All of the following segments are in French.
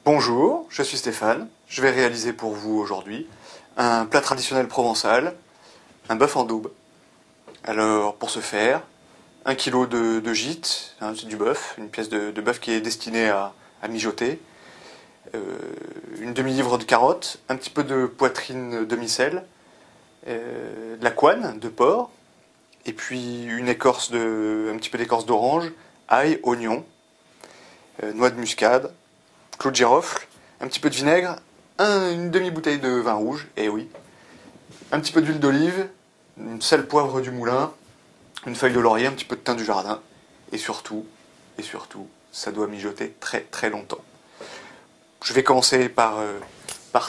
Bonjour, je suis Stéphane. Je vais réaliser pour vous aujourd'hui un plat traditionnel provençal, un bœuf en daube. Alors pour ce faire, 1 kg de gîte, hein, c'est du bœuf, une pièce de bœuf qui est destinée à mijoter, une demi-livre de carottes, un petit peu de poitrine demi-sel, de la couenne de porc, et puis un petit peu d'écorce d'orange, ail, oignon, noix de muscade, clou de girofle, un petit peu de vinaigre, une demi-bouteille de vin rouge, et oui, un petit peu d'huile d'olive, une sel poivre du moulin, une feuille de laurier, un petit peu de thym du jardin, et surtout, ça doit mijoter très très longtemps. Je vais commencer par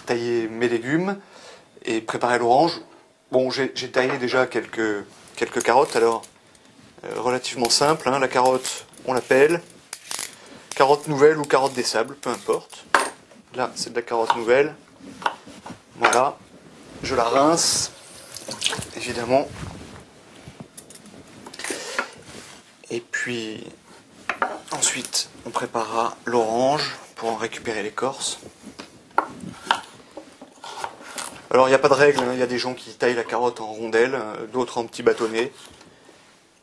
tailler mes légumes et préparer l'orange. Bon, j'ai taillé déjà quelques carottes, alors relativement simple, hein. La carotte, on la pèle. Carotte nouvelle ou carotte des sables, peu importe. Là, c'est de la carotte nouvelle. Voilà. Je la rince, évidemment. Et puis, ensuite, on préparera l'orange pour en récupérer l'écorce. Alors, il n'y a pas de règle, hein. Il y a des gens qui taillent la carotte en rondelles, d'autres en petits bâtonnets.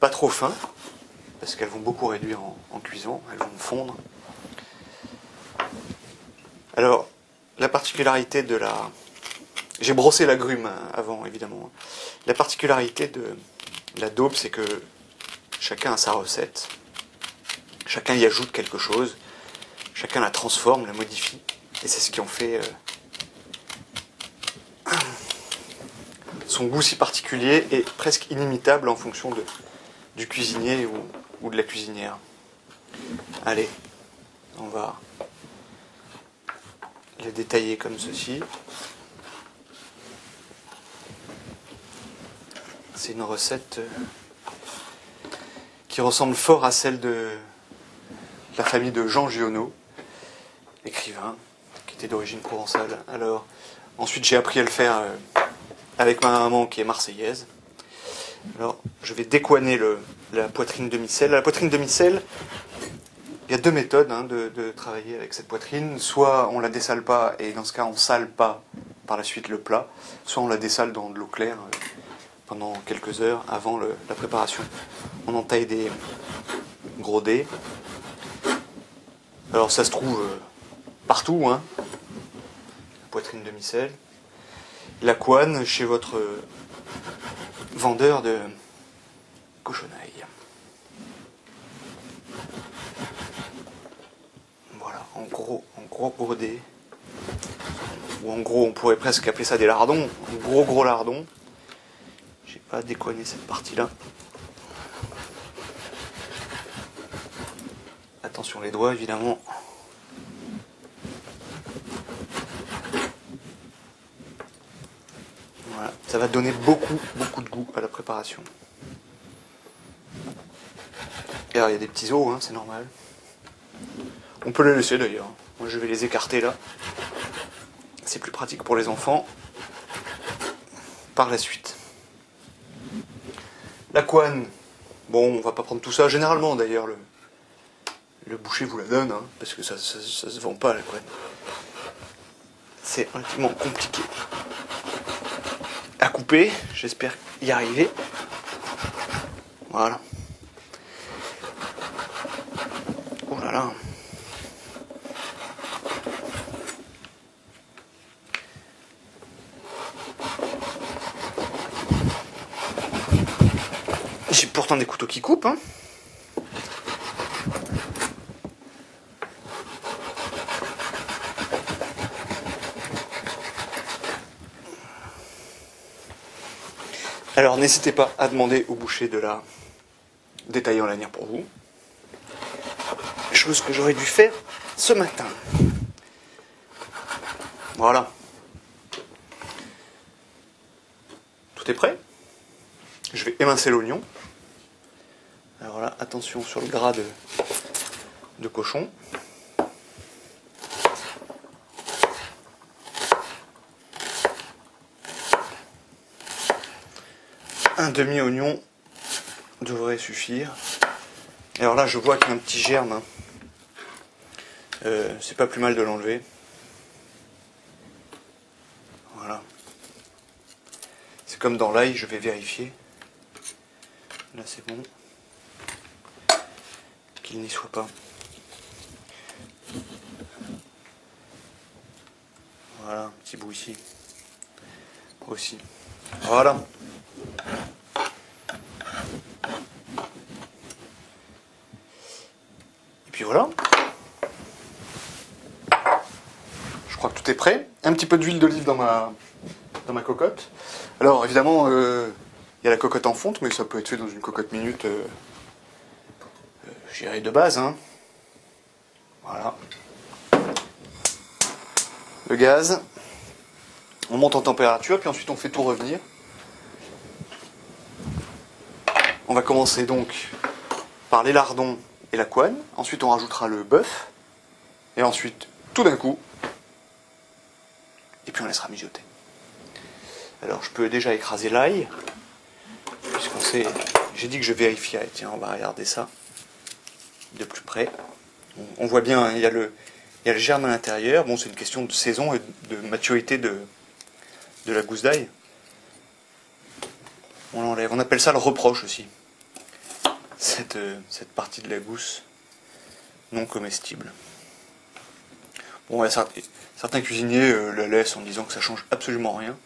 Pas trop fins, parce qu'elles vont beaucoup réduire en cuisson, elles vont fondre. Alors, la particularité de la... J'ai brossé l'agrume avant, évidemment. La particularité de la daube, c'est que chacun a sa recette. Chacun y ajoute quelque chose. Chacun la transforme, la modifie. Et c'est ce qui en fait son goût si particulier et presque inimitable en fonction du cuisinier ou de la cuisinière. Allez, on va les détailler comme ceci. C'est une recette qui ressemble fort à celle de la famille de Jean Giono, écrivain, qui était d'origine provençale. Alors, ensuite j'ai appris à le faire avec ma maman qui est marseillaise. Alors, je vais décoiner la poitrine demi-sel. La poitrine demi-sel, il y a deux méthodes de travailler avec cette poitrine. Soit on la dessale pas, et dans ce cas on sale pas par la suite le plat, soit on la dessale dans de l'eau claire pendant quelques heures avant la préparation. On en taille des gros dés. Alors ça se trouve partout, hein. La poitrine demi-sel. La couenne chez votre vendeur de cochonaille. Voilà, en gros dés. Ou en gros, on pourrait presque appeler ça des lardons. En gros lardons. J'ai pas décoigné cette partie-là. Attention les doigts, évidemment. Voilà, ça va donner beaucoup de goût à la préparation. Et alors, il y a des petits os, hein, c'est normal. On peut les laisser d'ailleurs. Moi, je vais les écarter là. C'est plus pratique pour les enfants. Par la suite. La couenne. Bon, on va pas prendre tout ça. Généralement, d'ailleurs, le boucher vous la donne, hein, parce que ça se vend pas, la couenne. C'est relativement compliqué à couper. J'espère y arriver. Voilà. Oh là là. J'ai pourtant des couteaux qui coupent, hein. Alors n'hésitez pas à demander au boucher de la détailler en lanière pour vous. Chose que j'aurais dû faire ce matin. Voilà. Tout est prêt. Je vais émincer l'oignon. Alors là, attention sur le gras de cochon. Un demi-oignon devrait suffire. Et alors là, je vois qu'il y a un petit germe. C'est pas plus mal de l'enlever. Voilà. C'est comme dans l'ail, je vais vérifier. Là c'est bon. Qu'il n'y soit pas. Voilà, un petit bout ici. Aussi. Voilà. Et puis voilà. Je crois que tout est prêt. Un petit peu d'huile d'olive dans ma cocotte. Alors évidemment, il y a la cocotte en fonte, mais ça peut être fait dans une cocotte minute, je dirais de base. Hein. Voilà. Le gaz. On monte en température, puis ensuite on fait tout revenir. On va commencer donc par les lardons et la couenne. Ensuite on rajoutera le bœuf. Et ensuite, tout d'un coup, et puis on laissera mijoter. Alors je peux déjà écraser l'ail, puisqu'on sait, j'ai dit que je vérifierais. Tiens, on va regarder ça de plus près. On voit bien, hein, il y a le germe à l'intérieur. Bon, c'est une question de saison et de maturité de la gousse d'ail. On l'enlève. On appelle ça le reproche aussi. Cette partie de la gousse non comestible. Bon, certains cuisiniers la laissent en disant que ça change absolument rien.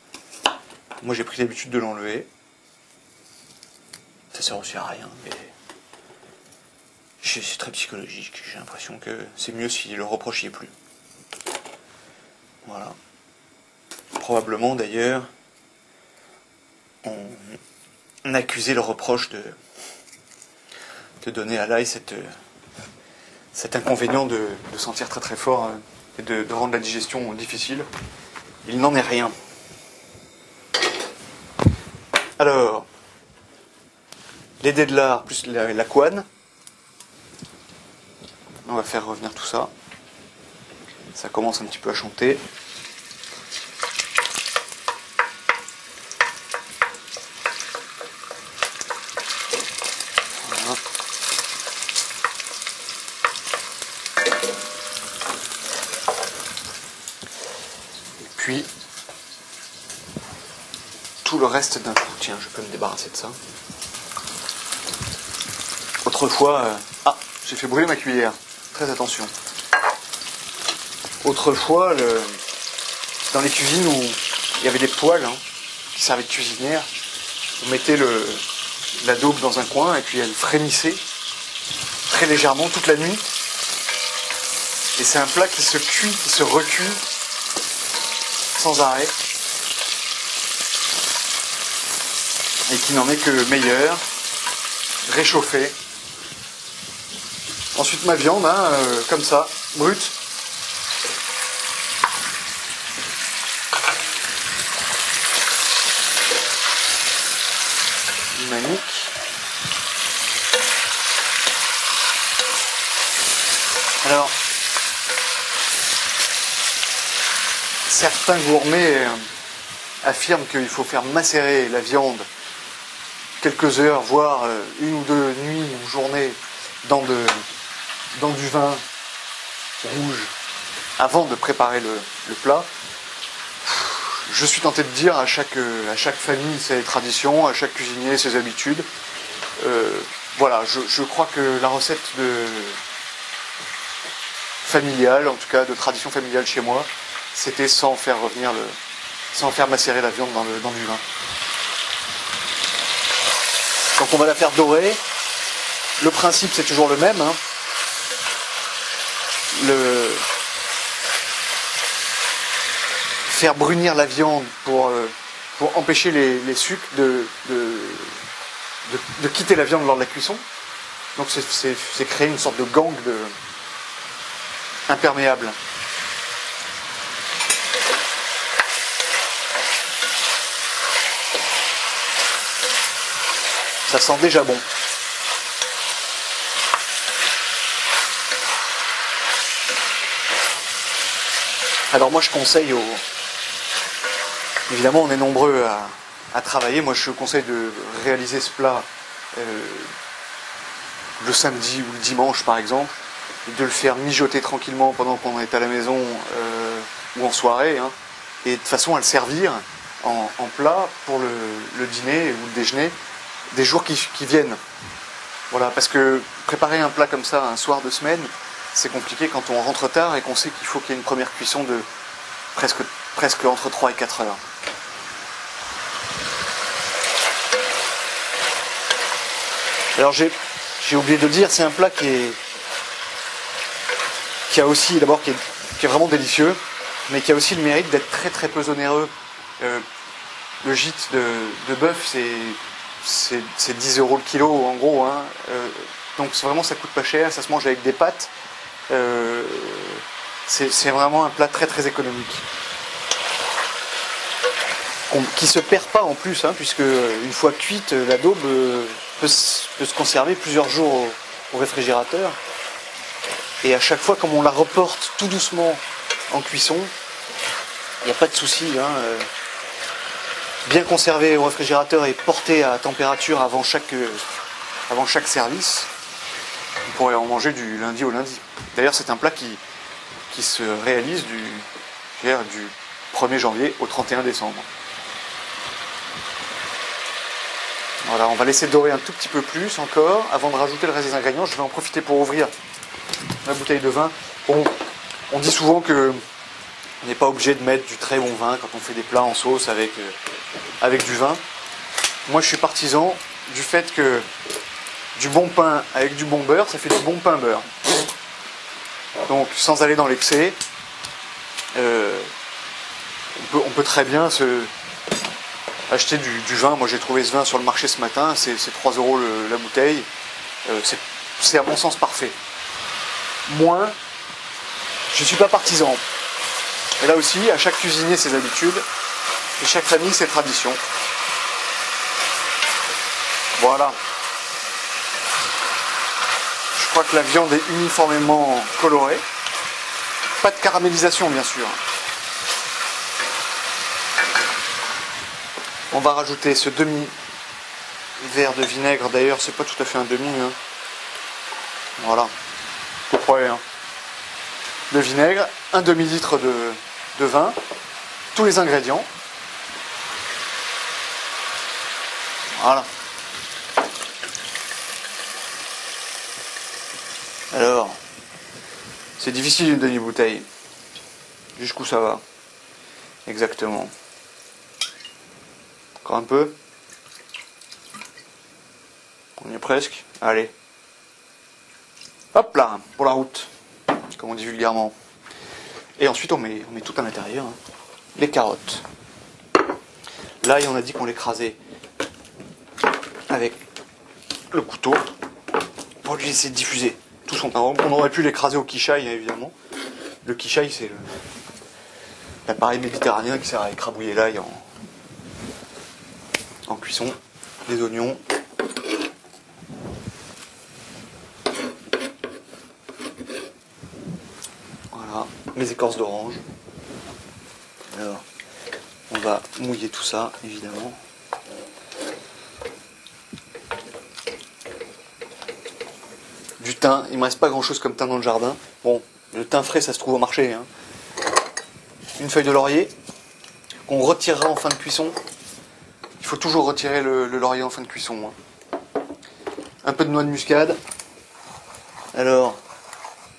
Moi, j'ai pris l'habitude de l'enlever. Ça sert aussi à rien, mais c'est très psychologique. J'ai l'impression que c'est mieux si le reproche n'y est plus. Voilà. Probablement, d'ailleurs, on accusait le reproche de donner à l'ail cet inconvénient de sentir très très fort et de rendre la digestion difficile. Il n'en est rien. Alors, les dés de lard plus la couenne. On va faire revenir tout ça. Ça commence un petit peu à chanter. Voilà. Et puis, tout le reste d'un coup. Tiens, je peux me débarrasser de ça. Autrefois... Ah, j'ai fait brûler ma cuillère. Très attention. Autrefois, dans les cuisines où il y avait des poêles qui servaient de cuisinière, on mettait la daube dans un coin et puis elle frémissait très légèrement toute la nuit. Et c'est un plat qui se cuit, qui se recuit sans arrêt. Et qui n'en est que meilleur, réchauffé. Ensuite ma viande, comme ça, brute. Dynamique. Alors, certains gourmets affirment qu'il faut faire macérer la viande quelques heures, voire une ou deux nuits ou journées dans du vin rouge avant de préparer le plat. Je suis tenté de dire à chaque famille ses traditions, à chaque cuisinier ses habitudes. Voilà, je crois que la recette familiale, en tout cas de tradition familiale chez moi, c'était sans faire macérer la viande dans du vin. Donc on va la faire dorer. Le principe c'est toujours le même. Faire brunir la viande pour empêcher les sucs de quitter la viande lors de la cuisson. Donc c'est créer une sorte de gang imperméable. Ça sent déjà bon. Alors moi je conseille évidemment on est nombreux à travailler, moi je conseille de réaliser ce plat le samedi ou le dimanche par exemple, de le faire mijoter tranquillement pendant qu'on est à la maison ou en soirée, hein, et de façon à le servir en plat pour le dîner ou le déjeuner des jours qui viennent. Voilà, parce que préparer un plat comme ça un soir de semaine, c'est compliqué quand on rentre tard et qu'on sait qu'il faut qu'il y ait une première cuisson de presque entre 3 et 4 heures. Alors j'ai oublié de le dire, c'est un plat qui a aussi, d'abord, qui est vraiment délicieux, mais qui a aussi le mérite d'être très très peu onéreux. Le gîte de bœuf, c'est 10 € le kilo en gros, hein. Donc vraiment ça coûte pas cher, ça se mange avec des pâtes. C'est vraiment un plat très très économique. Qui se perd pas en plus, hein, puisque une fois cuite, la daube peut se conserver plusieurs jours au réfrigérateur. Et à chaque fois, comme on la reporte tout doucement en cuisson, il n'y a pas de souci, hein, bien conservé au réfrigérateur et porté à température avant chaque service, on pourrait en manger du lundi au lundi. D'ailleurs, c'est un plat qui se réalise du 1er janvier au 31 décembre. Voilà, on va laisser dorer un tout petit peu plus encore avant de rajouter le reste des ingrédients. Je vais en profiter pour ouvrir ma bouteille de vin. Bon, on dit souvent que on n'est pas obligé de mettre du très bon vin quand on fait des plats en sauce avec du vin. Moi, je suis partisan du fait que du bon pain avec du bon beurre, ça fait du bon pain beurre. Donc, sans aller dans l'excès, on peut très bien acheter du vin. Moi, j'ai trouvé ce vin sur le marché ce matin, c'est 3 € la bouteille. C'est à mon sens parfait. Moins, je ne suis pas partisan. Et là aussi, à chaque cuisinier ses habitudes, et chaque famille ses traditions. Voilà. Je crois que la viande est uniformément colorée. Pas de caramélisation, bien sûr. On va rajouter ce demi-verre de vinaigre. D'ailleurs, c'est pas tout à fait un demi, hein. Voilà. Vous croyez, hein. De vinaigre, un demi-litre de vin, tous les ingrédients. Voilà. Alors, c'est difficile une demi-bouteille. Jusqu'où ça va? Exactement. Encore un peu. On y est presque. Allez. Hop là, pour la route, comme on dit vulgairement. Et ensuite on met tout à l'intérieur, hein. Les carottes. Là, on a dit qu'on l'écrasait avec le couteau pour lui laisser diffuser tout son temps. On aurait pu l'écraser au quichaille, évidemment. Le quichaille, c'est l'appareil méditerranéen qui sert à écrabouiller l'ail en cuisson. Les oignons. Voilà, les écorces d'orange. Alors, on va mouiller tout ça, évidemment. Du thym, il me reste pas grand chose comme thym dans le jardin. Bon, le thym frais, ça se trouve au marché, hein. Une feuille de laurier qu'on retirera en fin de cuisson. Il faut toujours retirer le laurier en fin de cuisson, hein. Un peu de noix de muscade. Alors,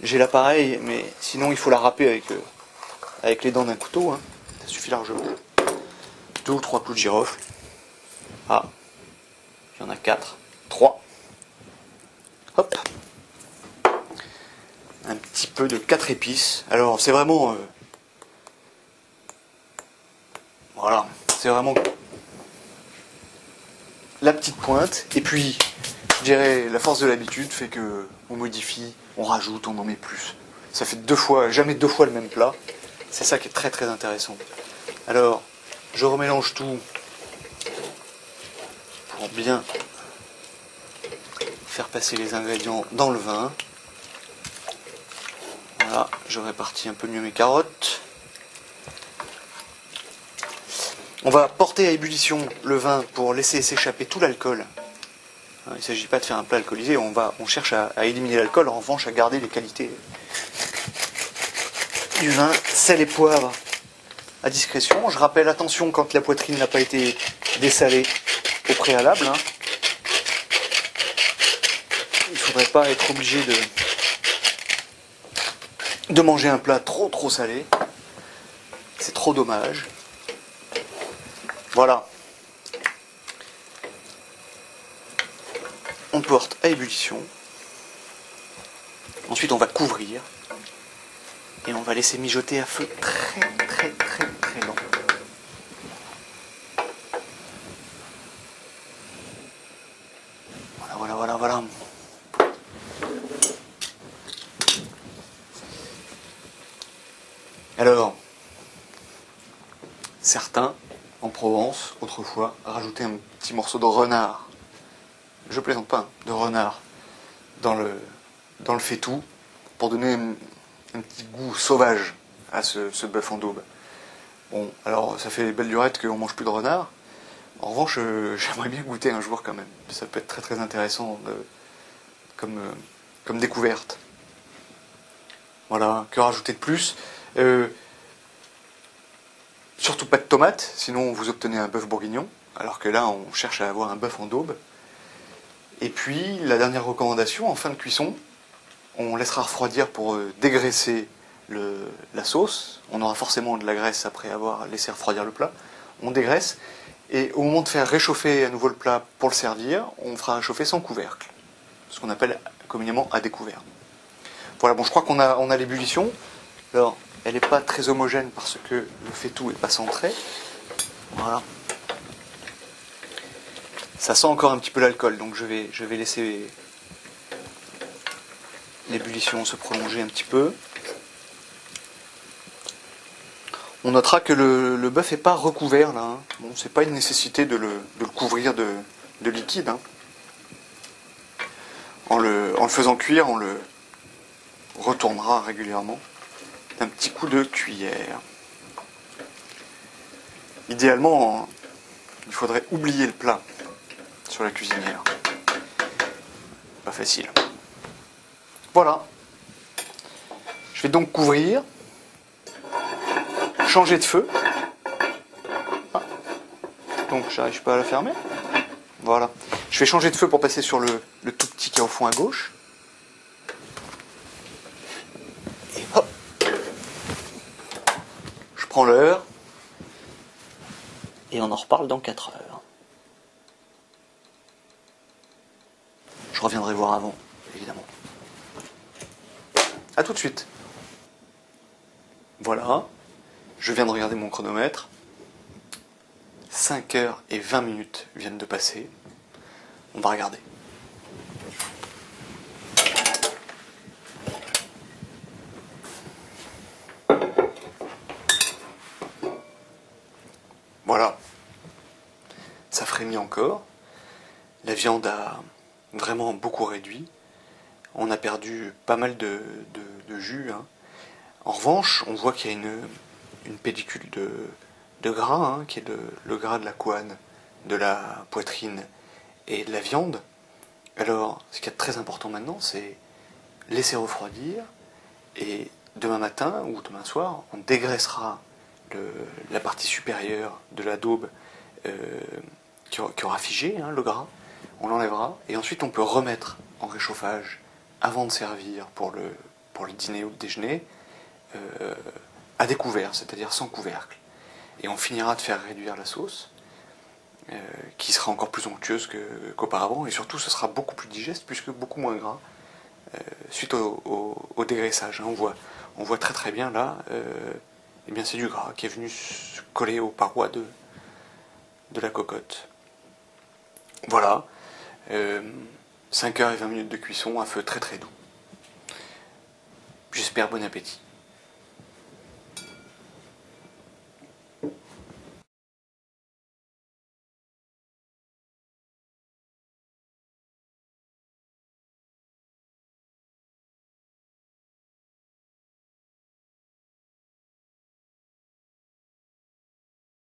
j'ai l'appareil, mais sinon il faut la râper avec les dents d'un couteau, hein. Ça suffit largement. 2 ou 3 clous de girofle. Ah, il y en a 4. 3. Hop. Un petit peu de 4 épices. Alors, c'est vraiment... voilà, c'est vraiment la petite pointe. Et puis, je dirais, la force de l'habitude fait que on modifie, on rajoute, on en met plus. Ça fait jamais 2 fois le même plat. C'est ça qui est très très intéressant. Alors, je remélange tout pour bien faire passer les ingrédients dans le vin. Voilà, je répartis un peu mieux mes carottes. On va porter à ébullition le vin pour laisser s'échapper tout l'alcool Il ne s'agit pas de faire un plat alcoolisé, on cherche à éliminer l'alcool, en revanche à garder les qualités du vin, sel et poivre à discrétion. Je rappelle, attention quand la poitrine n'a pas été dessalée au préalable. Il ne faudrait pas être obligé de manger un plat trop salé. C'est trop dommage. Voilà. On porte à ébullition. Ensuite, on va couvrir. Et on va laisser mijoter à feu très lent. Voilà. Alors, certains, en Provence, autrefois, rajoutaient un petit morceau de renard. Je plaisante pas, de renard dans le faitout pour donner un petit goût sauvage à ce bœuf en daube. Bon, alors ça fait belle lurette qu'on mange plus de renard. En revanche, j'aimerais bien goûter un jour quand même. Ça peut être très intéressant comme découverte. Voilà, que rajouter de plus surtout pas de tomates, sinon vous obtenez un bœuf bourguignon, alors que là on cherche à avoir un bœuf en daube. Et puis la dernière recommandation, en fin de cuisson, on laissera refroidir pour dégraisser la sauce. On aura forcément de la graisse après avoir laissé refroidir le plat. On dégraisse et au moment de faire réchauffer à nouveau le plat pour le servir, on fera réchauffer sans couvercle, ce qu'on appelle communément à découvert. Voilà, bon, je crois qu'on a l'ébullition. Alors, elle n'est pas très homogène parce que le faitout n'est pas centré. Voilà. Ça sent encore un petit peu l'alcool, donc je vais laisser l'ébullition se prolonger un petit peu. On notera que le bœuf n'est pas recouvert là. Hein. Bon, c'est pas une nécessité de le couvrir de liquide. Hein. En le faisant cuire, on le retournera régulièrement d'un petit coup de cuillère. Idéalement, il faudrait oublier le plat sur la cuisinière. Pas facile. Voilà. Je vais donc couvrir, changer de feu. Ah. Donc j'arrive pas à la fermer. Voilà. Je vais changer de feu pour passer sur le tout petit qui est au fond à gauche. Et hop. Je prends l'heure. Et on en reparle dans 4 heures. Je reviendrai voir avant, évidemment. A tout de suite. Voilà. Je viens de regarder mon chronomètre. 5h20 viennent de passer. On va regarder. Voilà. Ça frémit encore. La viande a vraiment beaucoup réduit. On a perdu pas mal de jus. Hein. En revanche, on voit qu'il y a une pellicule de gras, hein, qui est le gras de la couenne, de la poitrine et de la viande. Alors, ce qui est très important maintenant, c'est laisser refroidir, et demain matin ou demain soir, on dégraissera la partie supérieure de la daube qui aura figé, hein, le gras, on l'enlèvera, et ensuite on peut remettre en réchauffage avant de servir pour le dîner ou le déjeuner, à découvert, c'est-à-dire sans couvercle. Et on finira de faire réduire la sauce, qui sera encore plus onctueuse qu'auparavant, et surtout ce sera beaucoup plus digeste puisque beaucoup moins gras suite au dégraissage. Hein. On voit très bien là, eh bien c'est du gras qui est venu se coller aux parois de la cocotte. Voilà, 5h20 de cuisson à feu très doux. J'espère bon appétit.